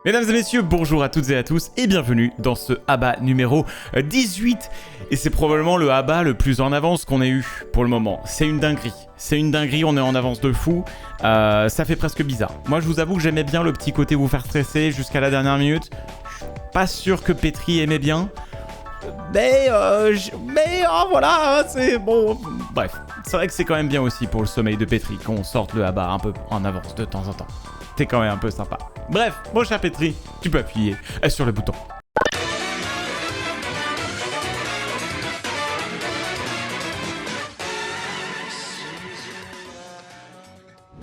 Mesdames et messieurs, bonjour à toutes et à tous et bienvenue dans ce ABBA numéro 18. Et c'est probablement le ABBA le plus en avance qu'on ait eu pour le moment. C'est une dinguerie, on est en avance de fou. Ça fait presque bizarre. Moi je vous avoue que j'aimais bien le petit côté vous faire stresser jusqu'à la dernière minute. Je suis pas sûr que Petri aimait bien. Mais voilà, c'est bon. Bref, c'est vrai que c'est quand même bien aussi pour le sommeil de Petri qu'on sorte le ABBA un peu en avance de temps en temps. C'est quand même un peu sympa. Bref, mon cher Petri, tu peux appuyer sur le bouton.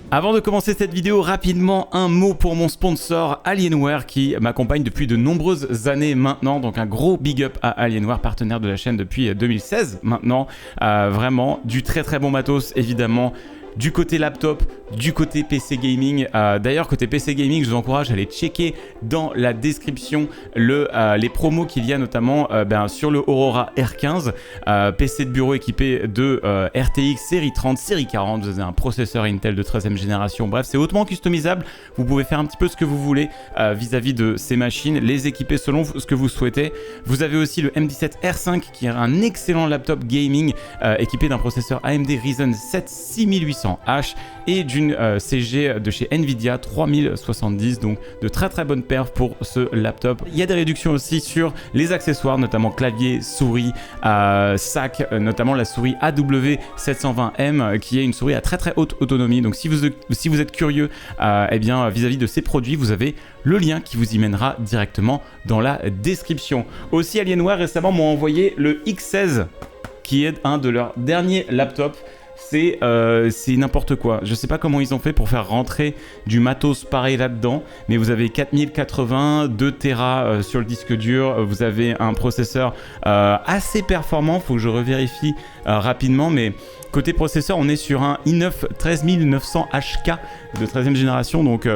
Avant de commencer cette vidéo, rapidement un mot pour mon sponsor Alienware qui m'accompagne depuis de nombreuses années maintenant. Donc un gros big up à Alienware, partenaire de la chaîne depuis 2016 maintenant. Vraiment du très bon matos évidemment. Du côté laptop, du côté PC gaming. D'ailleurs, côté PC gaming, je vous encourage à aller checker dans la description les promos qu'il y a notamment sur le Aurora R15, PC de bureau équipé de RTX série 30, série 40. Vous avez un processeur Intel de 13e génération. Bref, c'est hautement customisable. Vous pouvez faire un petit peu ce que vous voulez vis-à-vis de ces machines, les équiper selon ce que vous souhaitez. Vous avez aussi le M17 R5 qui est un excellent laptop gaming équipé d'un processeur AMD Ryzen 7 6800H et d'une CG de chez Nvidia 3070, donc de très bonnes perfs pour ce laptop. Il y a des réductions aussi sur les accessoires, notamment clavier, souris, sac, notamment la souris AW720M qui est une souris à très haute autonomie. Donc si vous êtes curieux vis-à-vis de ces produits, vous avez le lien qui vous y mènera directement dans la description. Aussi, Alienware récemment m'ont envoyé le X16 qui est un de leurs derniers laptops. C'est n'importe quoi. Je sais pas comment ils ont fait pour faire rentrer du matos pareil là-dedans, mais vous avez 4080, 2 Tera sur le disque dur, vous avez un processeur assez performant, faut que je revérifie rapidement, mais côté processeur, on est sur un i9 13900 HK de 13e génération, donc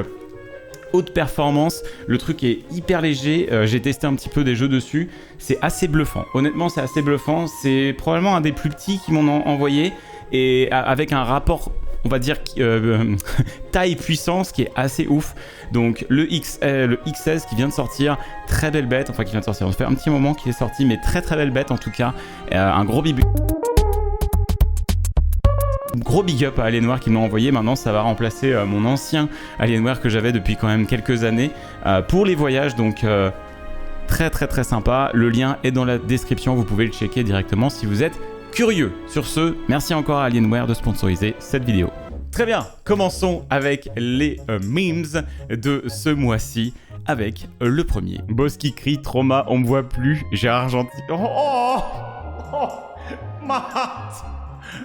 haute performance, le truc est hyper léger, j'ai testé un petit peu des jeux dessus, c'est assez bluffant. Honnêtement, c'est assez bluffant, c'est probablement un des plus petits qui m'ont envoyé, et avec un rapport, on va dire, taille-puissance qui est assez ouf. Donc le X16 qui vient de sortir, très belle bête, enfin qui vient de sortir, on fait un petit moment qu'il est sorti, mais très belle bête en tout cas. Un gros big up à Alienware qui m'ont envoyé. Maintenant ça va remplacer mon ancien Alienware que j'avais depuis quand même quelques années pour les voyages, donc très sympa. Le lien est dans la description, vous pouvez le checker directement si vous êtes curieux. Sur ce, merci encore à Alienware de sponsoriser cette vidéo. Très bien, commençons avec les memes de ce mois-ci avec le premier. Boss qui crie, trauma, on me voit plus, Gérard Gentil.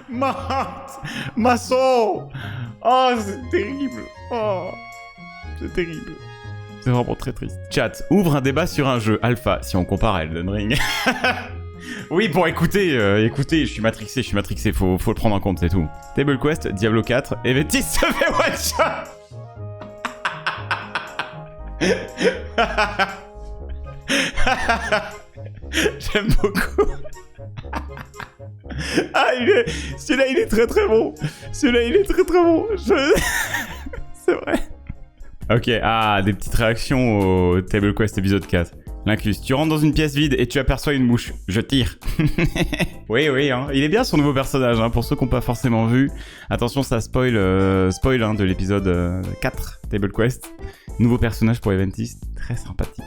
Ma heart, ma soul. Oh, c'est terrible. Oh, c'est terrible. C'est vraiment très triste. Chat, ouvre un débat sur un jeu alpha si on compare à Elden Ring. Oui, bon, écoutez, je suis matrixé, faut le prendre en compte, c'est tout. Table Quest, Diablo 4, et Ventis se fait one shot. J'aime beaucoup. Celui-là, il est très bon. C'est vrai. Ok, des petites réactions au Table Quest épisode 4. L'inclus, tu rentres dans une pièce vide et tu aperçois une mouche. Je tire. Oui, hein. Il est bien son nouveau personnage, hein, pour ceux qui n'ont pas forcément vu. Attention, ça spoil de l'épisode 4, Table Quest. Nouveau personnage pour Eventis, très sympathique.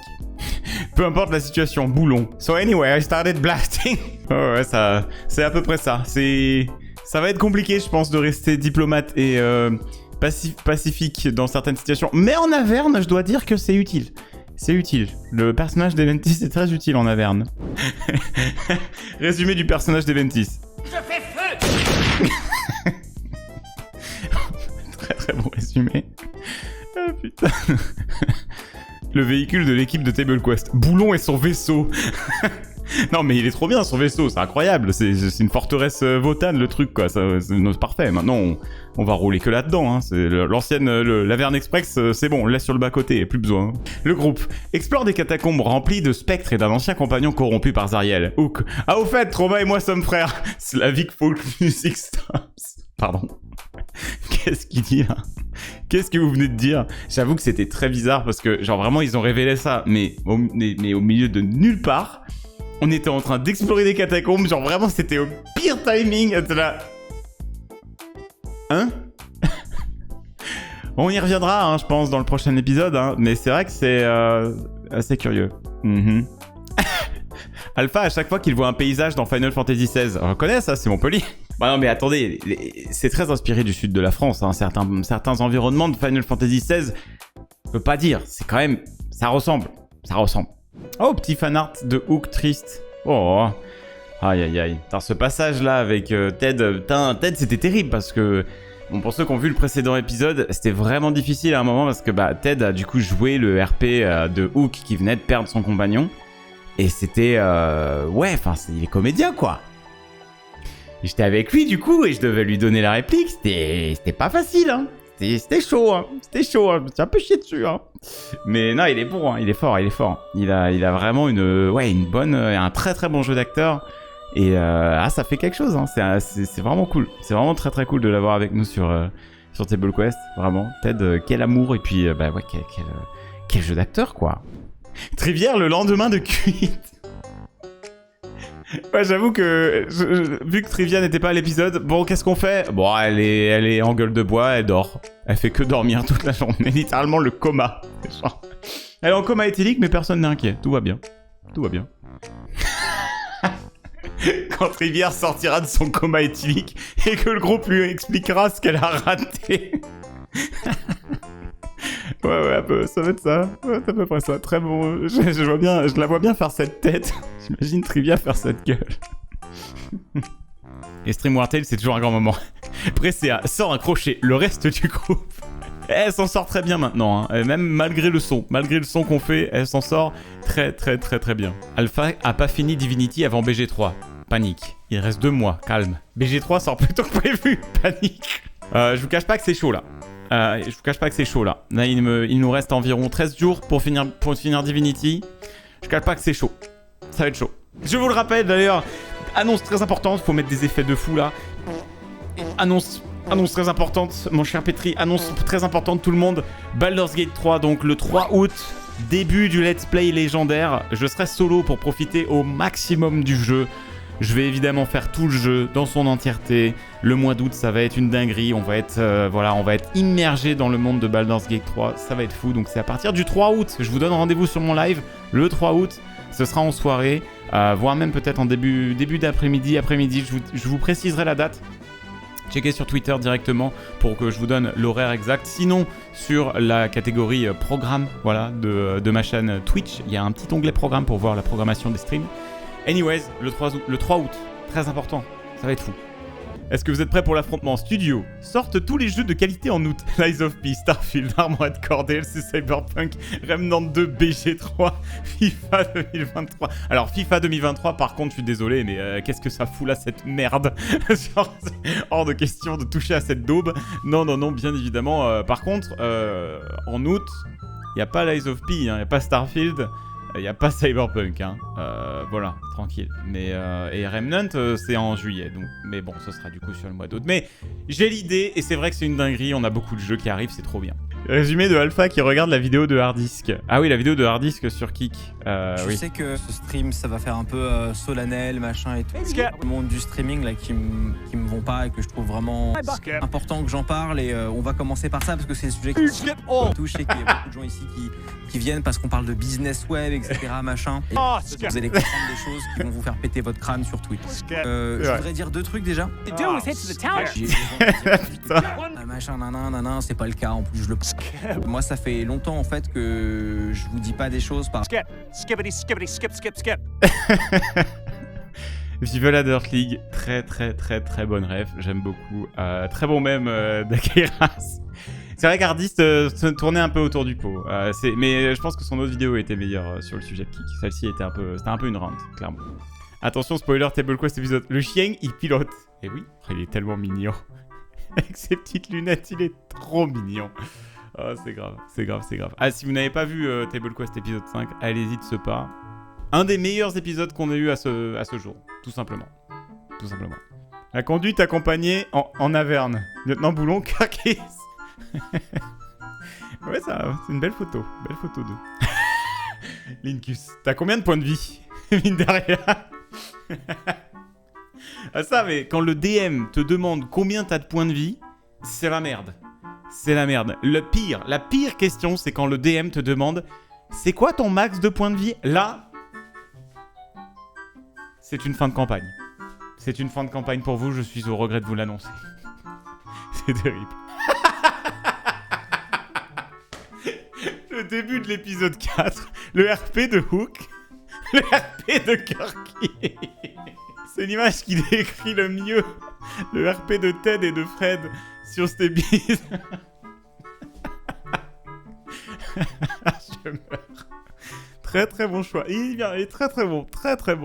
Peu importe la situation, boulon. So anyway, I started blasting. Oh ouais, ça, c'est à peu près ça. Ça va être compliqué, je pense, de rester diplomate et pacifique dans certaines situations. Mais en Averne, je dois dire que c'est utile. C'est utile. Le personnage d'Eventis est très utile en Averne. Résumé du personnage d'Eventis. Je fais feu. Très bon résumé. Ah putain. Le véhicule de l'équipe de Table Quest. Boulon et son vaisseau. Non mais il est trop bien son vaisseau, c'est incroyable, c'est une forteresse Votann le truc quoi, c'est parfait. Maintenant on va rouler que là-dedans, hein. C'est l'ancienne l'Averne Express, c'est bon, on le laisse sur le bas côté, plus besoin. Le groupe explore des catacombes remplies de spectres et d'un ancien compagnon corrompu par Zariel. Hook. Ah au fait, Trauma et moi sommes frères. Slavic Folk Music Stars. Pardon. Qu'est-ce qu'il dit là? Qu'est-ce que vous venez de dire? J'avoue que c'était très bizarre parce que, genre, vraiment, ils ont révélé ça, mais au milieu de nulle part. On était en train d'explorer des catacombes, genre, vraiment, c'était au pire timing. C'était là. Hein? On y reviendra, hein, je pense, dans le prochain épisode, hein, mais c'est vrai que c'est assez curieux. Alpha, à chaque fois qu'il voit un paysage dans Final Fantasy XVI, on reconnaît ça, c'est Montpellier. Bah non, mais attendez, c'est très inspiré du sud de la France, hein, certains environnements de Final Fantasy XVI, je peux pas dire, c'est quand même, ça ressemble. Oh, petit fanart de Hook triste. Oh, aïe aïe aïe. Dans ce passage-là avec Ted, Ted c'était terrible parce que, bon, pour ceux qui ont vu le précédent épisode, c'était vraiment difficile à un moment parce que bah, Ted a du coup joué le RP de Hook qui venait de perdre son compagnon. Et c'était... ouais, enfin, il est comédien, quoi. J'étais avec lui, du coup, et je devais lui donner la réplique. C'était pas facile, hein. C'était chaud, hein. C'était chaud, hein. C'est un peu chié dessus, hein. Mais non, il est bon, hein. Il est fort. Il a vraiment un très très bon jeu d'acteur. Et ça fait quelque chose, hein. C'est vraiment cool. C'est vraiment très très cool de l'avoir avec nous sur Table Quest. Vraiment. Ted, quel amour. Et puis, quel jeu d'acteur, quoi. Trivière le lendemain de cuite. Ouais, j'avoue que vu que Trivia n'était pas à l'épisode, bon, qu'est-ce qu'on fait? Bon, elle est en gueule de bois, elle dort. Elle fait que dormir toute la journée, littéralement le coma. Genre, elle est en coma éthylique, mais personne n'est inquiet. Tout va bien. Quand Trivière sortira de son coma éthylique et que le groupe lui expliquera ce qu'elle a raté. Ouais, ça va être ça. Ouais, c'est à peu près ça. Très bon. Je la vois bien faire cette tête. J'imagine Trivia faire cette gueule. Et Stream Wartail, c'est toujours un grand moment. Presea sort un crochet, le reste du groupe. Elle s'en sort très bien maintenant, hein. Même malgré le son qu'on fait, elle s'en sort très bien. Alpha a pas fini Divinity avant BG3. Panique. Il reste 2 mois, calme. BG3 sort plus tôt que prévu. Panique. Je vous cache pas que c'est chaud là. Là, il nous reste environ 13 jours pour finir Divinity. Je cache pas que c'est chaud. Ça va être chaud. Je vous le rappelle d'ailleurs, annonce très importante, faut mettre des effets de fou là. Annonce très importante, mon cher Petri, annonce très importante tout le monde. Baldur's Gate 3, donc le 3 août, début du let's play légendaire. Je serai solo pour profiter au maximum du jeu. Je vais évidemment faire tout le jeu dans son entièreté. Le mois d'août, ça va être une dinguerie. On va être immergé dans le monde de Baldur's Gate 3. Ça va être fou. Donc c'est à partir du 3 août. Je vous donne rendez-vous sur mon live le 3 août. Ce sera en soirée, voire même peut-être en début d'après-midi. Je vous préciserai la date. Checkez sur Twitter directement pour que je vous donne l'horaire exact. Sinon, sur la catégorie programme, voilà, de ma chaîne Twitch, il y a un petit onglet programme pour voir la programmation des streams. Anyways, le 3 août, très important, ça va être fou. Est-ce que vous êtes prêts pour l'affrontement studio? Sortent tous les jeux de qualité en août. Lies of P, Starfield, Armored Core, DLC Cyberpunk, Remnant 2, BG3, FIFA 2023. Alors FIFA 2023, par contre, je suis désolé, mais qu'est-ce que ça fout là, cette merde? Genre, c'est hors de question de toucher à cette daube. Non, bien évidemment. Par contre, en août, il n'y a pas Lies of P, il n'y a pas Starfield. Il n'y a pas Cyberpunk, hein. Voilà, tranquille. Mais, et Remnant, c'est en juillet. Donc, mais bon, ce sera du coup sur le mois d'août. Mais j'ai l'idée, et c'est vrai que c'est une dinguerie. On a beaucoup de jeux qui arrivent, c'est trop bien. Résumé de Alpha qui regarde la vidéo de Hardisk. Ah oui, la vidéo de Hardisk sur Kik. Je sais que ce stream, ça va faire un peu solennel, machin et tout. Le monde du streaming là, qui me vont pas et que je trouve vraiment important que j'en parle. Et on va commencer par ça parce que c'est le sujet qui me touche et qu'il y a beaucoup de gens ici qui viennent parce qu'on parle de business web, etc. machin. Et vous allez comprendre des choses qui vont vous faire péter votre crâne sur Twitch. Je voudrais dire 2 trucs déjà. Machin, nanan, c'est pas le cas. En plus, je le. Moi, ça fait longtemps en fait que je vous dis pas des choses par. Skip. Vive la Dirt League, très bonne ref, j'aime beaucoup. Très bon même d'Akeiras. C'est vrai qu'Ardist se tournait un peu autour du pot, mais je pense que son autre vidéo était meilleure sur le sujet de Kik. Celle-ci c'était un peu une rente, clairement. Attention, spoiler, Table Quest épisode. Le chien, il pilote. Et oui, il est tellement mignon. Avec ses petites lunettes, il est trop mignon. Oh, c'est grave. Ah, si vous n'avez pas vu Table Quest épisode 5, allez-y de ce pas. Un des meilleurs épisodes qu'on ait eu à ce jour, tout simplement. La conduite accompagnée en Averne. Lieutenant Boulon, Carquis. Ouais, ça, c'est une belle photo d'eux. Linkus, t'as combien de points de vie? Mine de rien. Ah ça, mais quand le DM te demande combien t'as de points de vie, c'est la merde. C'est la merde. La pire question, c'est quand le DM te demande c'est quoi ton max de points de vie? Là, c'est une fin de campagne. C'est une fin de campagne pour vous, je suis au regret de vous l'annoncer. C'est terrible. Le début de l'épisode 4, le RP de Hook, le RP de Kirky. C'est l'image qui décrit le mieux le RP de Ted et de Fred sur Stébiz. Je meurs. Très très bon choix. Il est très très bon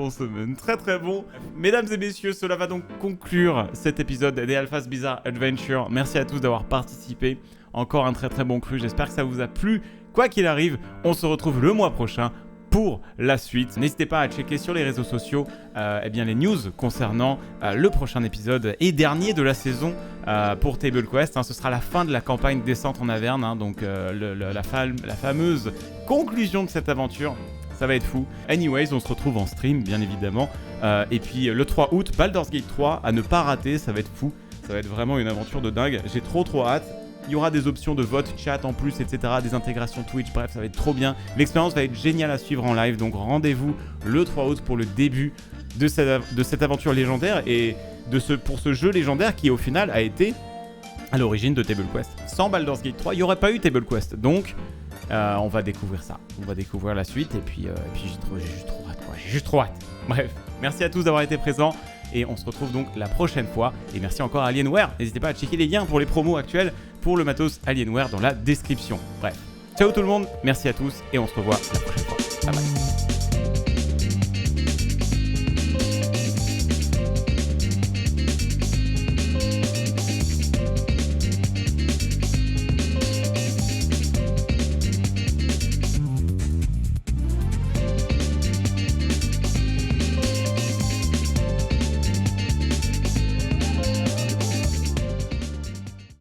semaine, très très bon. Mesdames et messieurs, cela va donc conclure cet épisode des Alphas Bizarre Adventure. Merci à tous d'avoir participé. Encore un très très bon cru. J'espère que ça vous a plu. Quoi qu'il arrive, on se retrouve le mois prochain pour la suite. N'hésitez pas à checker sur les réseaux sociaux les news concernant le prochain épisode et dernier de la saison pour Table Quest. Ce sera la fin de la campagne Descente en Averne, donc la fameuse conclusion de cette aventure. Ça va être fou. Anyways, on se retrouve en stream, bien évidemment. Et puis le 3 août, Baldur's Gate 3, à ne pas rater, ça va être fou. Ça va être vraiment une aventure de dingue. J'ai trop hâte. Il y aura des options de vote, chat en plus, etc. Des intégrations Twitch, bref, ça va être trop bien. L'expérience va être géniale à suivre en live, donc rendez-vous le 3 août pour le début de cette aventure légendaire et pour ce jeu légendaire qui, au final, a été à l'origine de Table Quest. Sans Baldur's Gate 3, il n'y aurait pas eu Table Quest. Donc, on va découvrir ça. On va découvrir la suite et puis j'ai juste trop hâte. Bref, merci à tous d'avoir été présents. Et on se retrouve donc la prochaine fois. Et merci encore à Alienware. N'hésitez pas à checker les liens pour les promos actuels pour le matos Alienware dans la description. Bref, ciao tout le monde, merci à tous et on se revoit la prochaine fois. Bye bye.